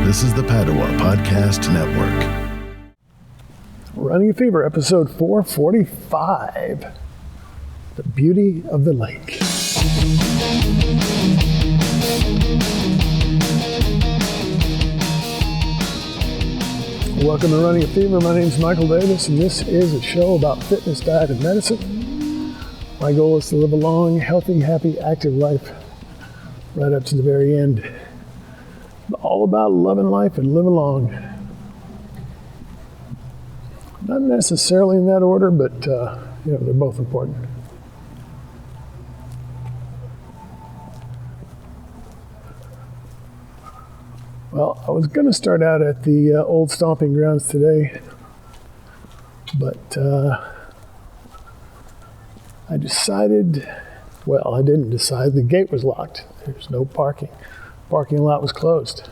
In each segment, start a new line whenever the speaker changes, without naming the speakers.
This is the Padua Podcast Network.
Running a Fever, episode 445. The Beauty of the Lake. Welcome to Running a Fever. My name is Michael Davis, and this is a show about fitness, diet, and medicine. My goal is to live a long, healthy, happy, active life right up to the very end. All about loving life and living long. Not necessarily in that order, but they're both important. Well, I was going to start out at the old stomping grounds today, but I decided, well, I didn't decide. The gate was locked. There's no parking. Parking lot was closed.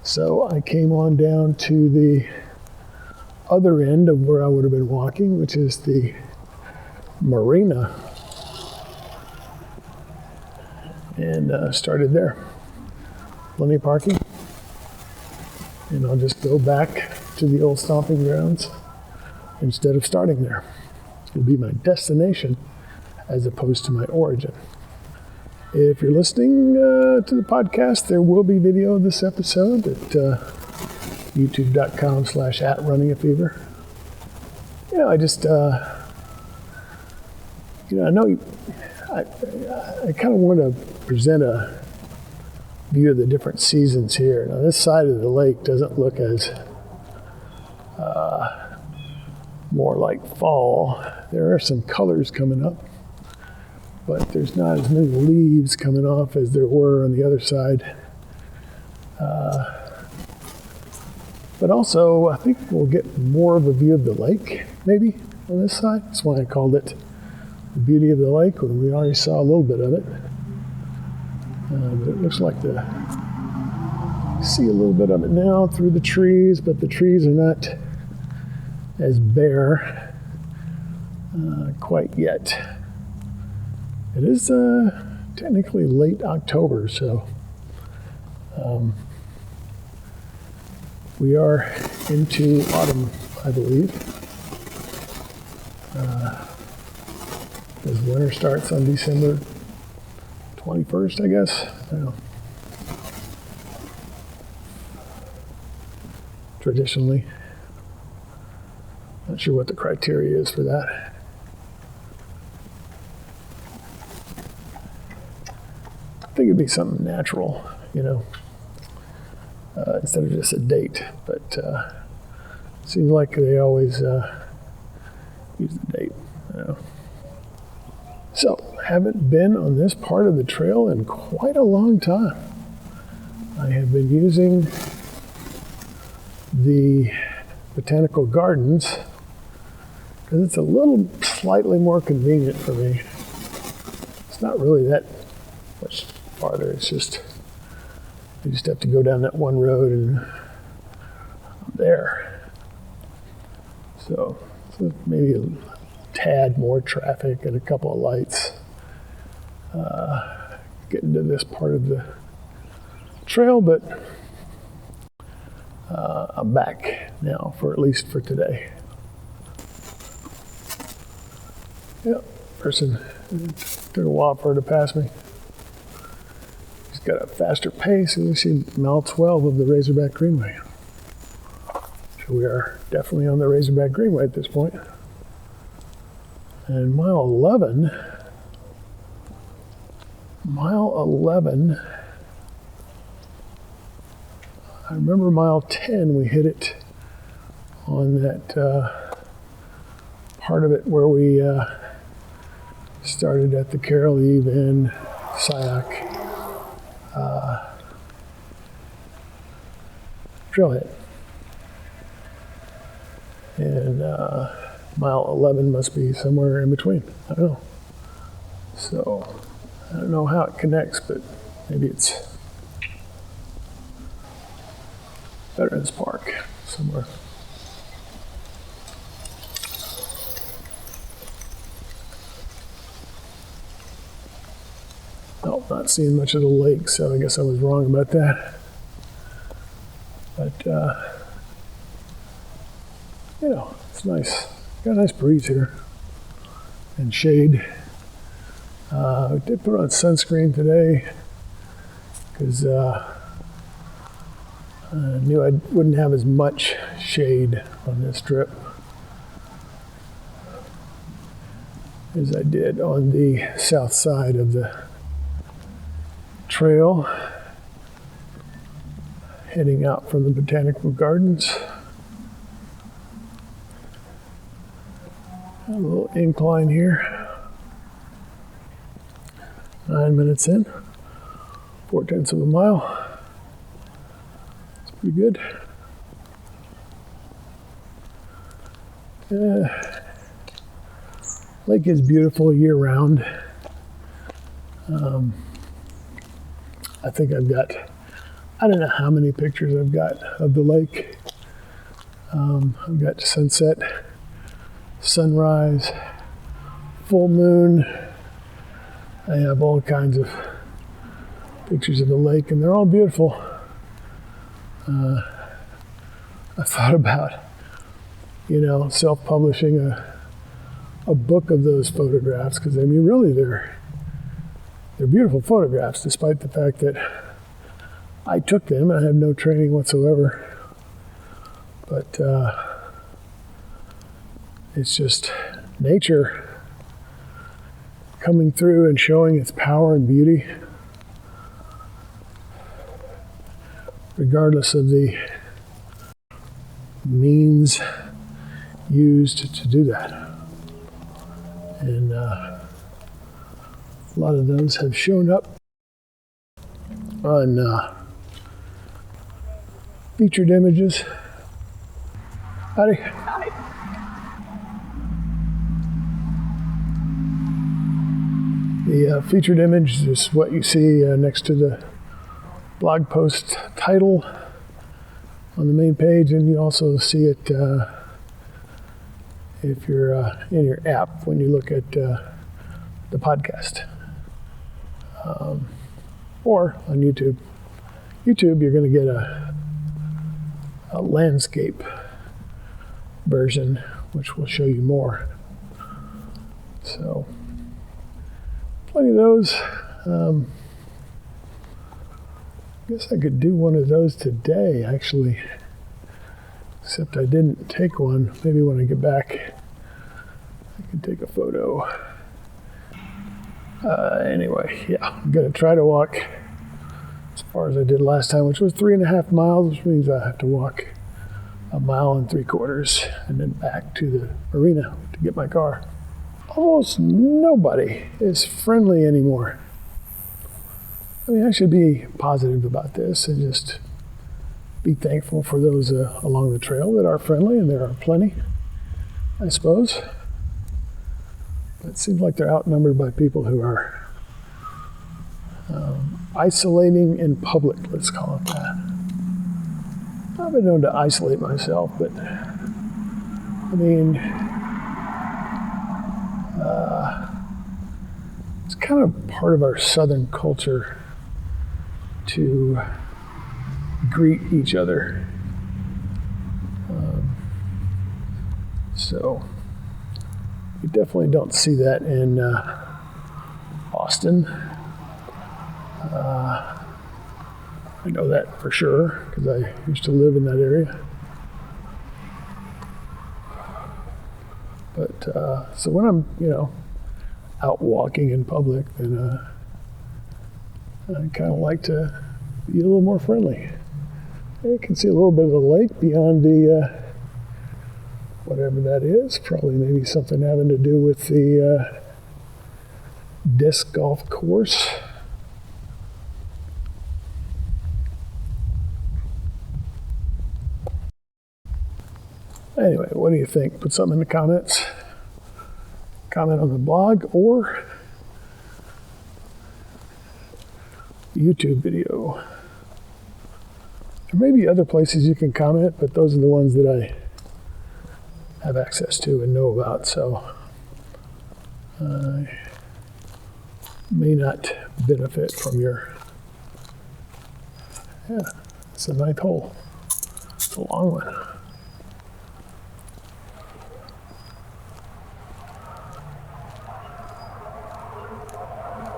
So I came on down to the other end of where I would have been walking, which is the marina, and started there. Plenty of parking. And I'll just go back to the old stomping grounds instead of starting there. It'll be my destination as opposed to my origin. If you're listening to the podcast, there will be video of this episode at youtube.com/@runningafever. I just, I know I kind of want to present a view of the different seasons here. Now, this side of the lake doesn't look as more like fall. There are some colors coming up, but there's not as many leaves coming off as there were on the other side. But also, I think we'll get more of a view of the lake, maybe, on this side. That's why I called it the beauty of the lake, when we already saw a little bit of it. But it looks like see a little bit of it now through the trees, but the trees are not as bare quite yet. It is technically late October, so we are into autumn, I believe. As winter starts on December 21st, I guess. Traditionally. Not sure what the criteria is for that. I think it'd be something natural, instead of just a date. But seems like they always use the date. So, haven't been on this part of the trail in quite a long time. I have been using the botanical gardens because it's a little slightly more convenient for me. It's not really that much farther. It's just, you just have to go down that one road and I'm there. So maybe a tad more traffic and a couple of lights. Getting to this part of the trail, but I'm back now, for at least for today. Yep, person, it took a while for her to pass me. She's got a faster pace, and we see mile 12 of the Razorback Greenway. So we are definitely on the Razorback Greenway at this point. And mile 11, I remember mile 10, we hit it on that part of it where we started at the Carol Eve and Syak trailhead. And mile 11 must be somewhere in between. I don't know. So, I don't know how it connects, but maybe it's Veterans Park somewhere. No, not seeing much of the lake, so I guess I was wrong about that. But, it's nice. Got a nice breeze here and shade. I did put on sunscreen today because I knew I wouldn't have as much shade on this trip as I did on the south side of the trail heading out from the Botanical Gardens. A little incline here. 9 minutes in, 0.4 of a mile. It's pretty good. Lake is beautiful year round. I think I don't know how many pictures I've got of the lake. I've got sunset, sunrise, full moon. I have all kinds of pictures of the lake, and they're all beautiful. I thought about, self-publishing a book of those photographs, because I mean, really, they're beautiful photographs, despite the fact that I took them. I have no training whatsoever, but it's just nature coming through and showing its power and beauty, regardless of the means used to do that. And a lot of those have shown up on featured images. Howdy. The featured image is what you see next to the blog post title on the main page, and you also see it if you're in your app when you look at the podcast. Or on YouTube. YouTube, you're going to get a landscape version, which will show you more. So, plenty of those. I guess I could do one of those today, actually. Except I didn't take one. Maybe when I get back, I can take a photo. Anyway, yeah, I'm going to try to walk as far as I did last time, which was 3.5 miles, which means I have to walk 1.75 miles and then back to the marina to get my car. Almost nobody is friendly anymore. I mean, I should be positive about this and just be thankful for those along the trail that are friendly, and there are plenty, I suppose. But it seems like they're outnumbered by people who are isolating in public, let's call it that. I've been known to isolate myself, but I mean, it's kind of part of our Southern culture to greet each other. So you definitely don't see that in Austin. I know that for sure because I used to live in that area. But so when I'm, out walking in public, then I kind of like to be a little more friendly. You can see a little bit of the lake beyond the whatever that is. Probably maybe something having to do with the disc golf course. Anyway, what do you think? Put something in the comments. Comment on the blog or YouTube video. There may be other places you can comment, but those are the ones that I have access to and know about, so I may not benefit from your, it's a ninth hole. It's a long one.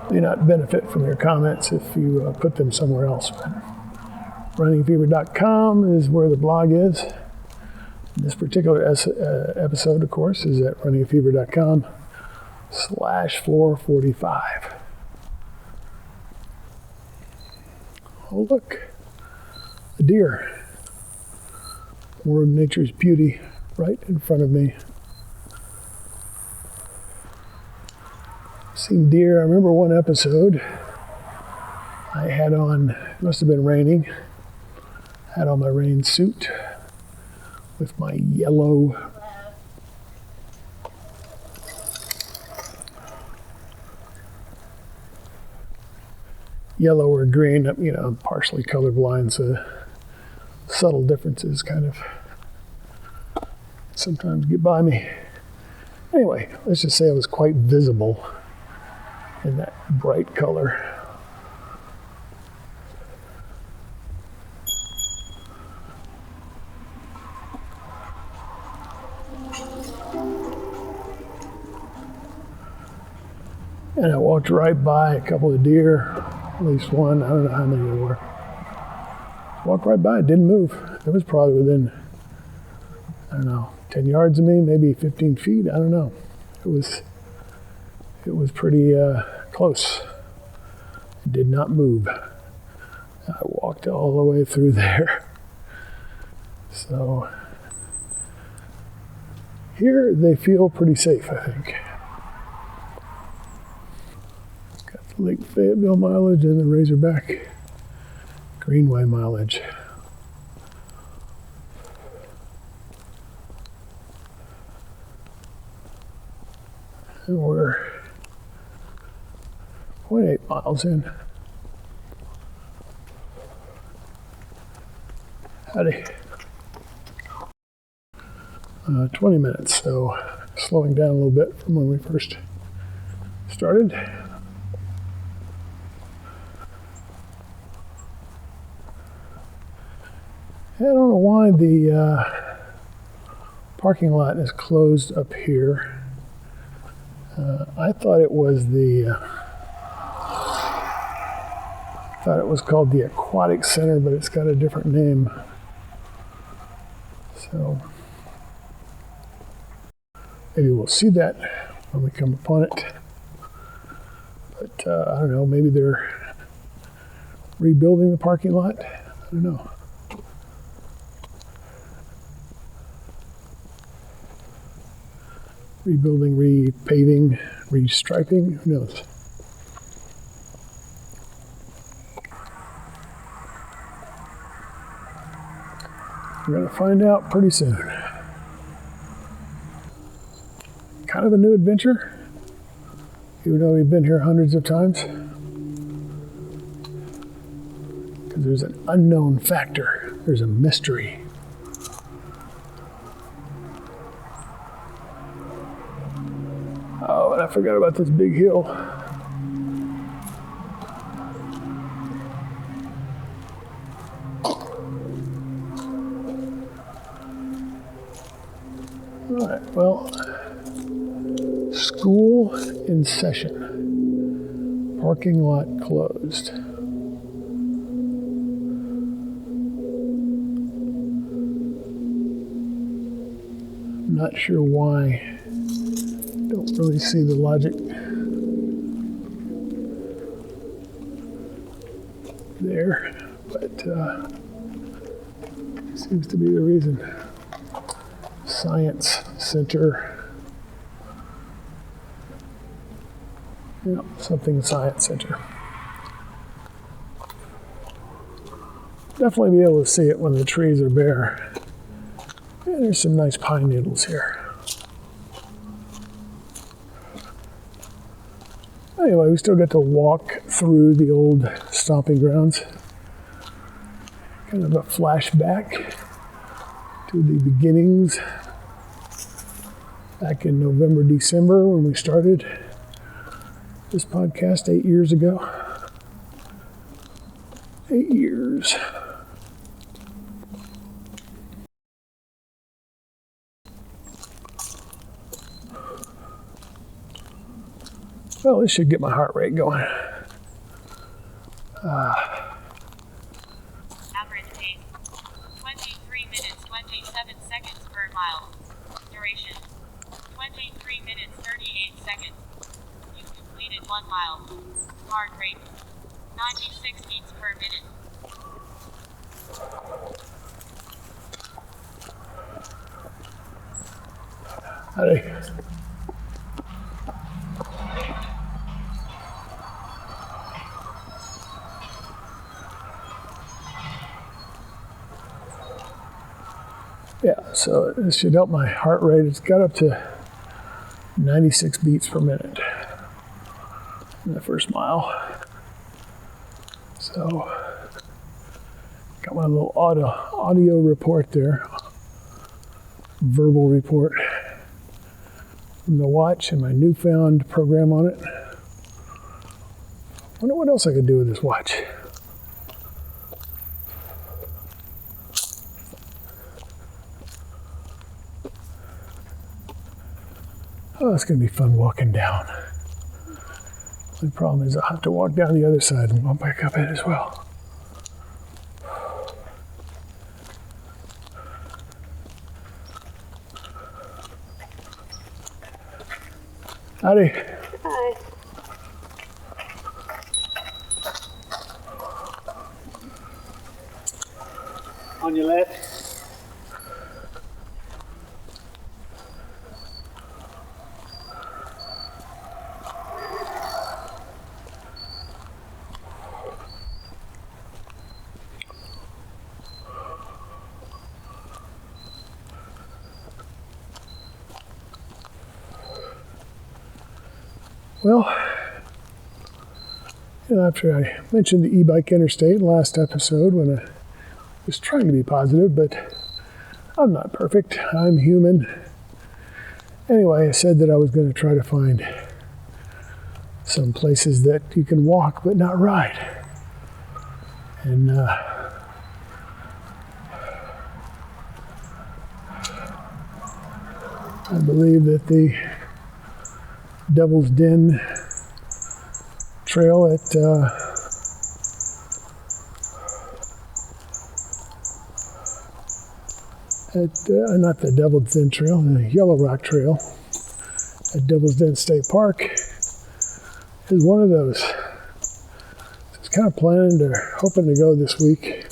May not benefit from your comments if you put them somewhere else. runningfever.com is where the blog is. This particular episode, of course, is at runningfever.com/445. Oh, look, a deer. More of nature's beauty right in front of me. Seen deer. I remember one episode I had on, it must have been raining, had on my rain suit with my yellow or green. I'm partially colorblind, so subtle differences kind of sometimes get by me. Anyway, let's just say I was quite visible in that bright color. And I walked right by a couple of deer, at least one, I don't know how many there were. Walked right by, it didn't move. It was probably within, 10 yards of me, maybe 15 feet, I don't know. It was pretty close. It did not move. I walked all the way through there. So here they feel pretty safe, I think. Got the Lake Fayetteville mileage and the Razorback Greenway mileage. And we're 0.8 miles in. Howdy. 20 minutes, so slowing down a little bit from when we first started. I don't know why the parking lot is closed up here. I thought it was called the Aquatic Center, but it's got a different name. So maybe we'll see that when we come upon it. But I don't know, maybe they're rebuilding the parking lot. I don't know. Rebuilding, repaving, restriping, who knows? We're going to find out pretty soon. Kind of a new adventure, even though we've been here hundreds of times. Because there's an unknown factor, there's a mystery. Oh, and I forgot about this big hill. All right, well, school in session. Parking lot closed. I'm not sure why. Don't really see the logic there, but seems to be the reason. Science Center. Yeah, something Science Center. Definitely be able to see it when the trees are bare. And there's some nice pine needles here. Anyway, we still get to walk through the old stomping grounds. Kind of a flashback to the beginnings back in November, December when we started this podcast 8 years ago. 8 years. Well, this should get my heart rate going.
Average pace 23 minutes 27 seconds per mile. Duration 23 minutes 38 seconds. You completed 1 mile. Heart rate 96 beats per minute.
Howdy. Yeah, so this should help my heart rate. It's got up to 96 beats per minute in the first mile. So, got my little audio report there, verbal report from the watch and my newfound program on it. Wonder what else I could do with this watch. Oh, it's going to be fun walking down. The problem is I'll have to walk down the other side and walk back up it as well. Howdy.
Hi.
On your left.
Well, after I mentioned the e-bike interstate last episode when I was trying to be positive, but I'm not perfect. I'm human. Anyway, I said that I was going to try to find some places that you can walk but not ride. And I believe that the Devil's Den trail at not the Devil's Den trail, the Yellow Rock Trail at Devil's Den State Park is one of those. So I was kind of planning or hoping to go this week,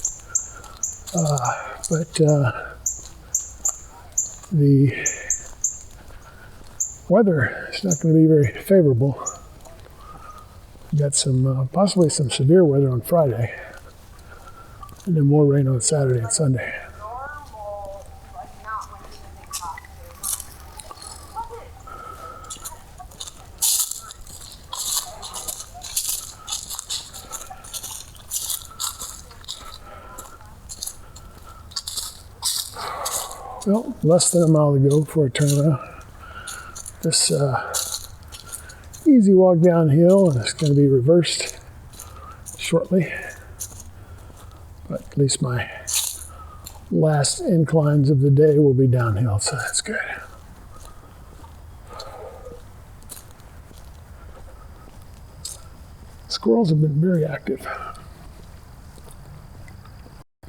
but the weather is not going to be very favorable. We got some possibly some severe weather on Friday, and then more rain on Saturday and Sunday. Well, less than a mile to go before I turn around. This easy walk downhill, and it's going to be reversed shortly. But at least my last inclines of the day will be downhill, so that's good. Squirrels have been very active.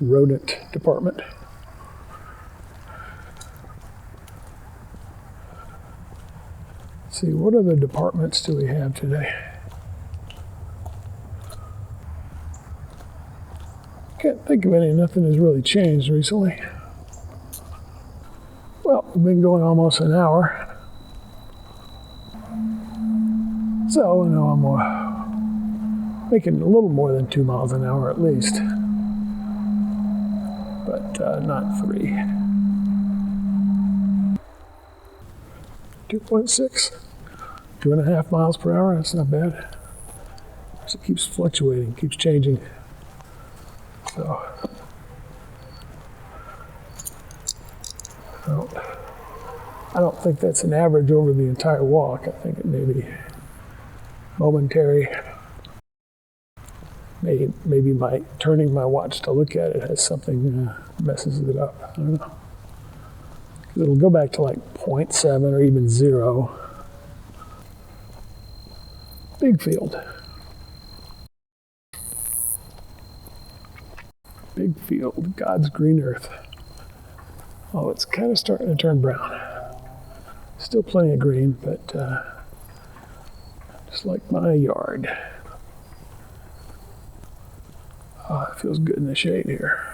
Rodent department. Let's see, what other departments do we have today? Can't think of any. Nothing has really changed recently. Well, we've been going almost an hour. So, I know I'm making a little more than 2 miles an hour at least. But not 3. 2.6. 2.5 miles per hour, that's not bad. It keeps fluctuating, keeps changing. So, I don't think that's an average over the entire walk. I think it may be momentary. Maybe my turning my watch to look at it has something messes it up. I don't know. It'll go back to like 0.7 or even 0. Big field. Big field, God's green earth. Oh, it's kind of starting to turn brown. Still plenty of green, but just like my yard. Oh, it feels good in the shade here.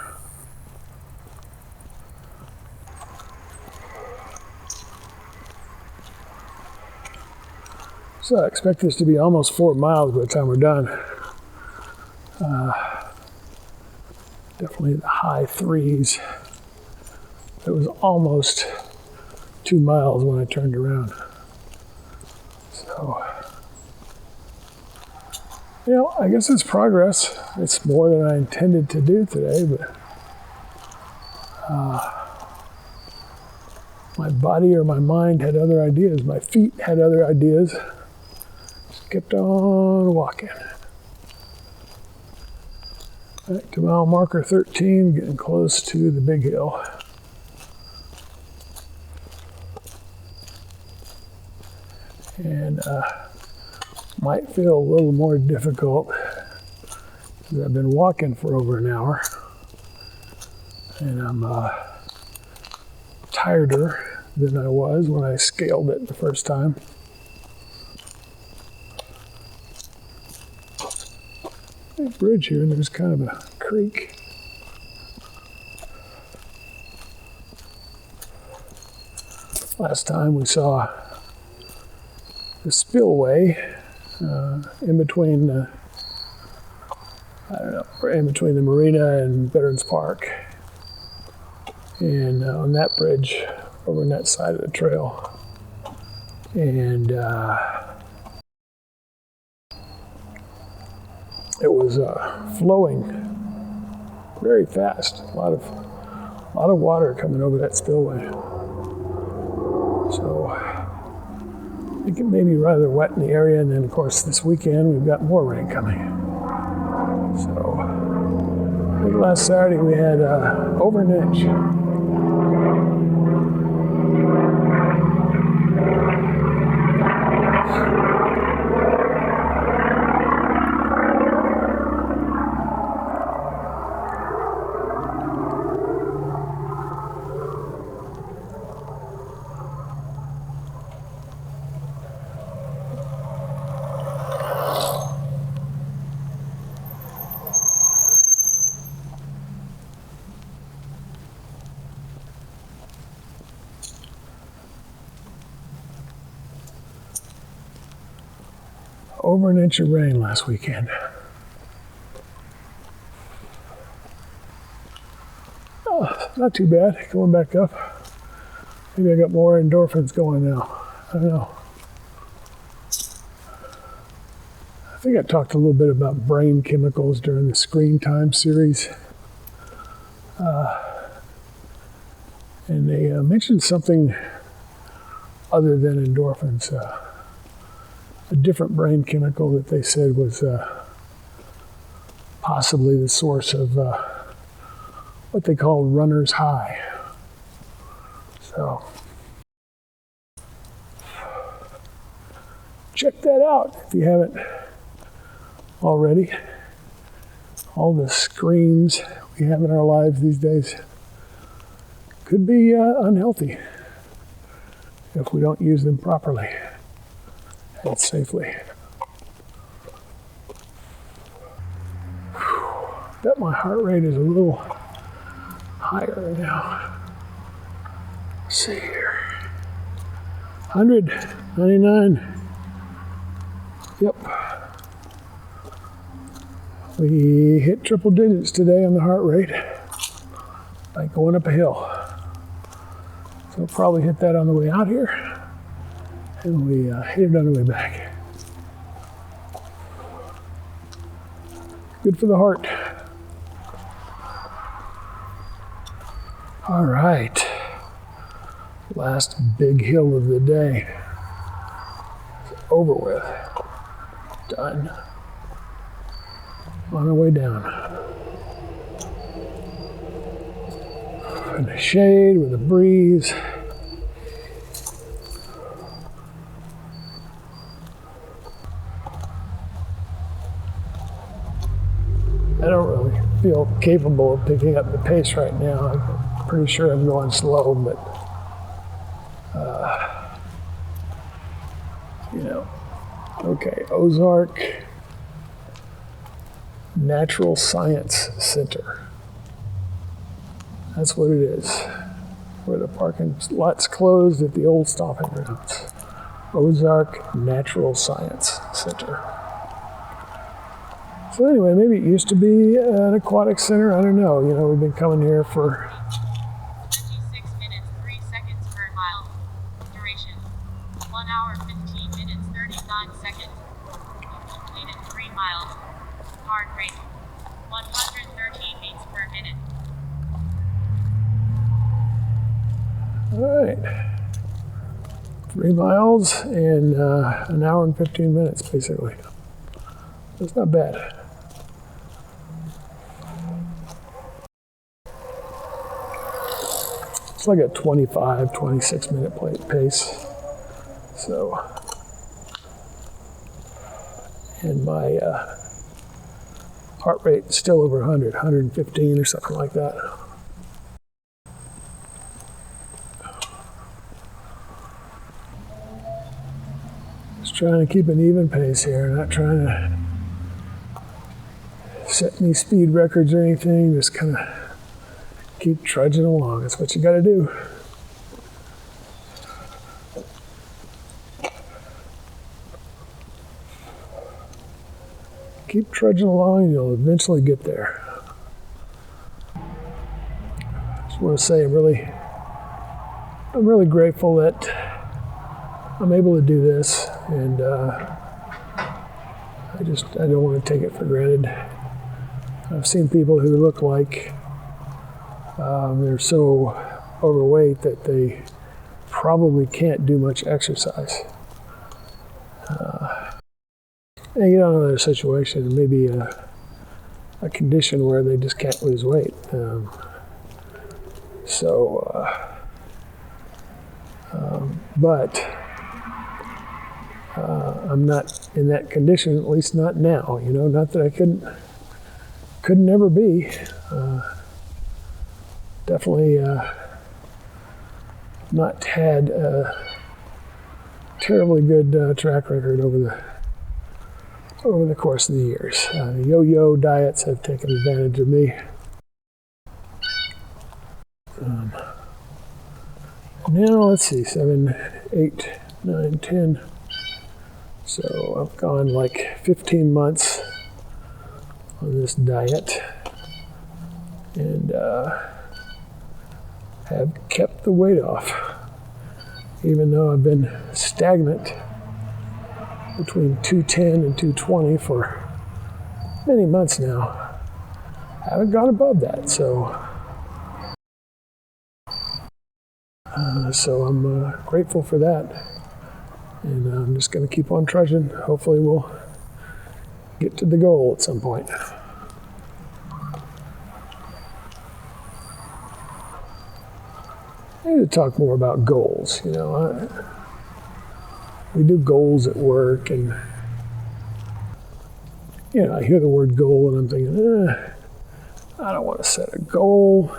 So I expect this to be almost 4 miles by the time we're done. Definitely the high threes. It was almost 2 miles when I turned around. So, you know, I guess it's progress. It's more than I intended to do today, but my body or my mind had other ideas. My feet had other ideas. Just kept on walking. Back to mile marker 13, getting close to the big hill. And might feel a little more difficult because I've been walking for over an hour. And I'm tireder than I was when I scaled it the first time. Big bridge here, and there's kind of a creek. Last time we saw the spillway in between, in between the marina and Veterans Park, and on that bridge over on that side of the trail, and it was flowing very fast. A lot of water coming over that spillway. So I think it may be rather wet in the area, and then of course this weekend we've got more rain coming. So I think last Saturday we had over an inch. Over an inch of rain last weekend. Oh, not too bad. Going back up. Maybe I got more endorphins going now. I don't know. I think I talked a little bit about brain chemicals during the Screen Time series. And they mentioned something other than endorphins. A different brain chemical that they said was possibly the source of what they call runner's high. So check that out if you haven't already. All the screens we have in our lives these days could be unhealthy if we don't use them properly and safely. Bet my heart rate is a little higher now. Let's see here. 100, 99. Yep. We hit triple digits today on the heart rate, like going up a hill. So we'll probably hit that on the way out here, and we hit it on the way back. Good for the heart. All right. Last big hill of the day. It's over with. Done. On our way down. In the shade with a breeze. capable of picking up the pace right now. I'm pretty sure I'm going slow, but you know. Okay, Ozark Natural Science Center. That's what it is. Where the parking lot's closed at the old stomping grounds. Ozark Natural Science Center. So anyway, maybe it used to be an aquatic center. I don't know. You know, we've been coming here for
56 minutes, 3 seconds per mile. Duration 1 hour, 15 minutes, 39 seconds. You've completed 3 miles. Heart rate 113 beats per minute.
all right. 3 miles in an hour and 15 minutes, basically. That's not bad. It's like a 25, 26 minute pace. So, and my heart rate is still over 100, 115 or something like that. Just trying to keep an even pace here, not trying to set any speed records or anything, just kind of keep trudging along. That's what you got to do. Keep trudging along and you'll eventually get there. Just want to say I'm really grateful that I'm able to do this, and I don't want to take it for granted. I've seen people who look like they're so overweight that they probably can't do much exercise. And you don't know their situation, maybe a condition where they just can't lose weight. But I'm not in that condition, at least not now. You know, not that I couldn't never be. Definitely not had a terribly good track record over the course of the years. The yo-yo diets have taken advantage of me. Now let's see, 7, 8, 9, 10. So I've gone like 15 months on this diet, and have kept the weight off, even though I've been stagnant between 210 and 220 for many months now. I haven't gone above that, so I'm grateful for that, and I'm just going to keep on trudging. Hopefully we'll get to the goal at some point. I need to talk more about goals. You know, we do goals at work, and you know, I hear the word goal and I'm thinking, I don't want to set a goal.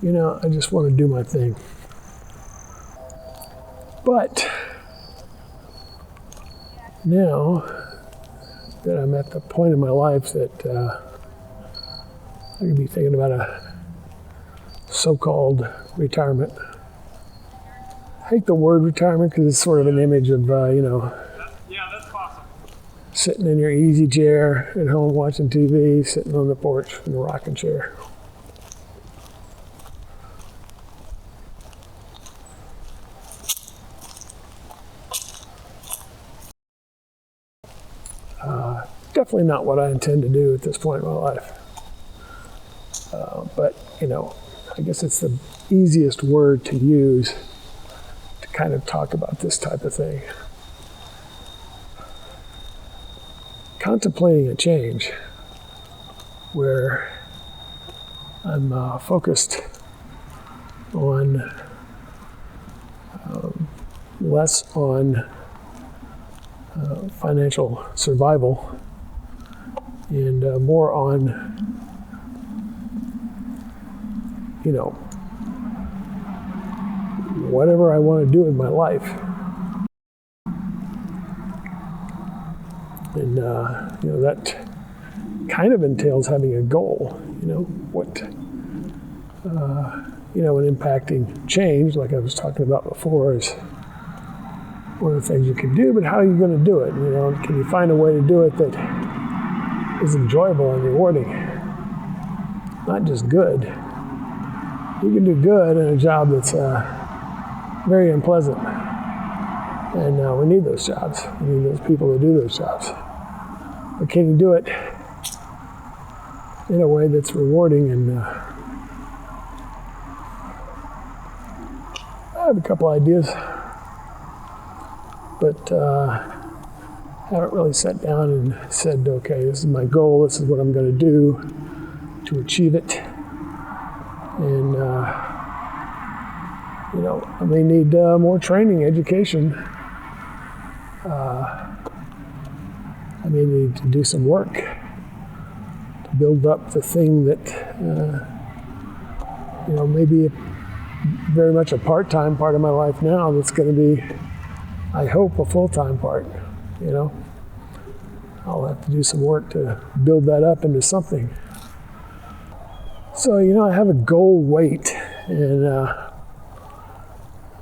You know, I just want to do my thing. But now that I'm at the point in my life that I could be thinking about a so-called retirement. I hate the word retirement because it's sort of an image of, you know,
Yeah, that's possible.
sitting in your easy chair at home watching TV, sitting on the porch in a rocking chair. Definitely not what I intend to do at this point in my life. But, you know, I guess it's the easiest word to use to kind of talk about this type of thing. Contemplating a change where I'm focused on less on financial survival and more on, whatever I want to do in my life. And, that kind of entails having a goal, what, and impacting change, like I was talking about before, is one of the things you can do, but how are you going to do it? Can you find a way to do it that is enjoyable and rewarding? Not just good. You can do good in a job that's very unpleasant. And we need those jobs. We need those people to do those jobs. But can you do it in a way that's rewarding? And I have a couple ideas, but haven't really sat down and said, okay, this is my goal, this is what I'm going to do to achieve it. And, I may need more training, education. I may need to do some work to build up the thing that, maybe very much a part-time part of my life now that's going to be, I hope, a full-time part, I'll have to do some work to build that up into something. So, I have a goal weight, and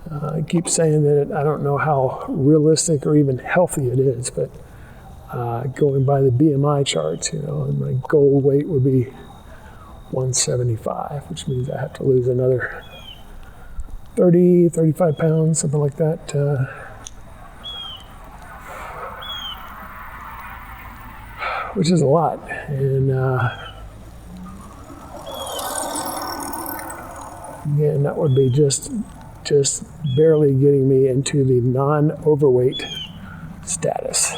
I keep saying that I don't know how realistic or even healthy it is, but going by the BMI charts, and my goal weight would be 175, which means I have to lose another 30, 35 pounds, something like that. Which is a lot. And again, that would be just barely getting me into the non-overweight status.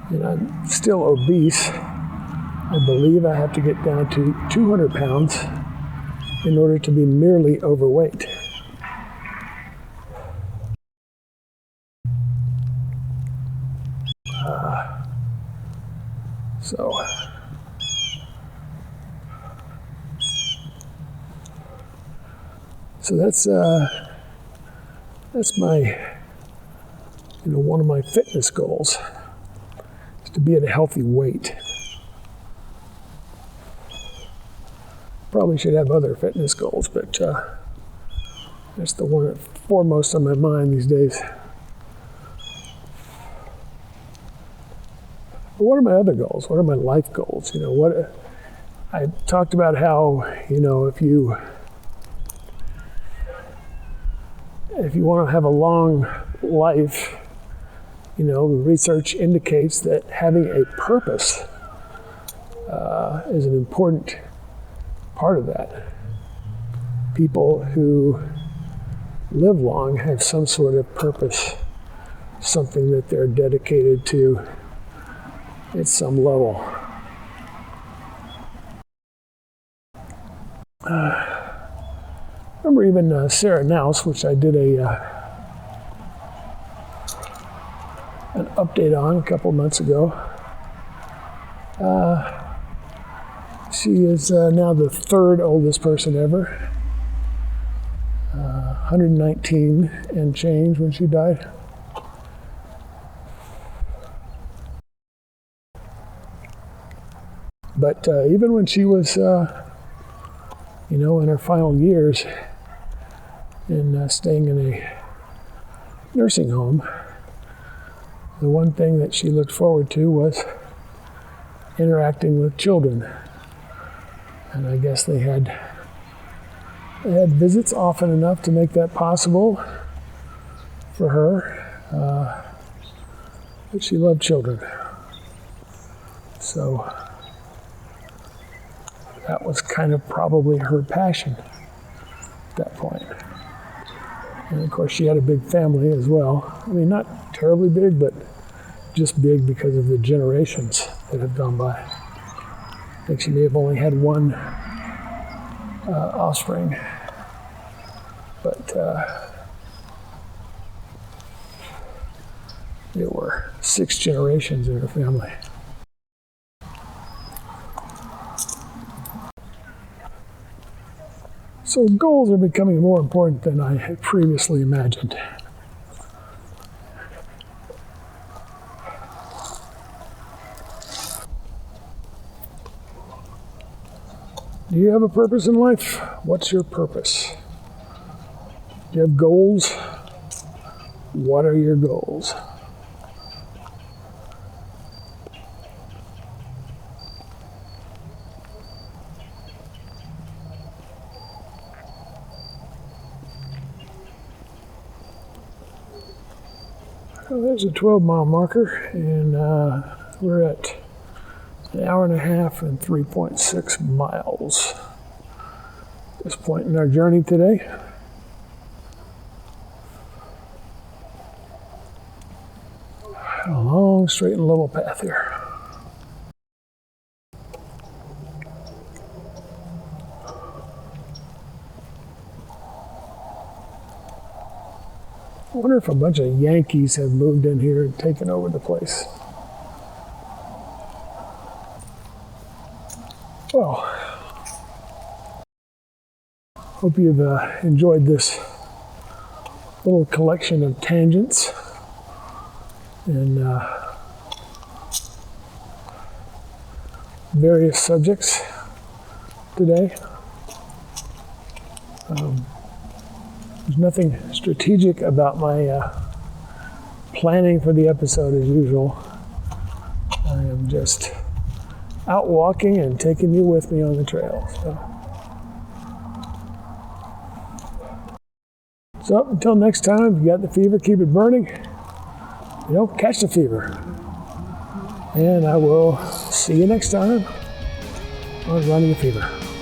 And I'm still obese. I believe I have to get down to 200 pounds in order to be merely overweight. So that's my, one of my fitness goals, is to be at a healthy weight. Probably should have other fitness goals, but that's the one that's foremost on my mind these days. But what are my other goals? What are my life goals? I talked about how, if you want to have a long life, research indicates that having a purpose is an important part of that. People who live long have some sort of purpose, something that they're dedicated to at some level. I remember even Sarah Nouse, which I did an update on a couple months ago. She is now the third oldest person ever. 119 and change when she died. But even when she was, in her final years and staying in a nursing home, the one thing that she looked forward to was interacting with children. And I guess they had visits often enough to make that possible for her. But she loved children. So that was kind of probably her passion at that point. And of course, she had a big family as well. I mean, not terribly big, but just big because of the generations that have gone by. I think she may have only had one offspring. But there were 6 generations in her family. So goals are becoming more important than I had previously imagined. Do you have a purpose in life? What's your purpose? Do you have goals? What are your goals? Well, there's a 12-mile marker, and we're at an hour and a half and 3.6 miles at this point in our journey today. A long, straight, and level path here. I wonder if a bunch of Yankees have moved in here and taken over the place. Well, hope you've enjoyed this little collection of tangents and various subjects today. There's nothing strategic about my planning for the episode as usual. I am just out walking and taking you with me on the trail. So until next time, if you got the fever, keep it burning. You don't catch the fever. And I will see you next time on Running a Fever.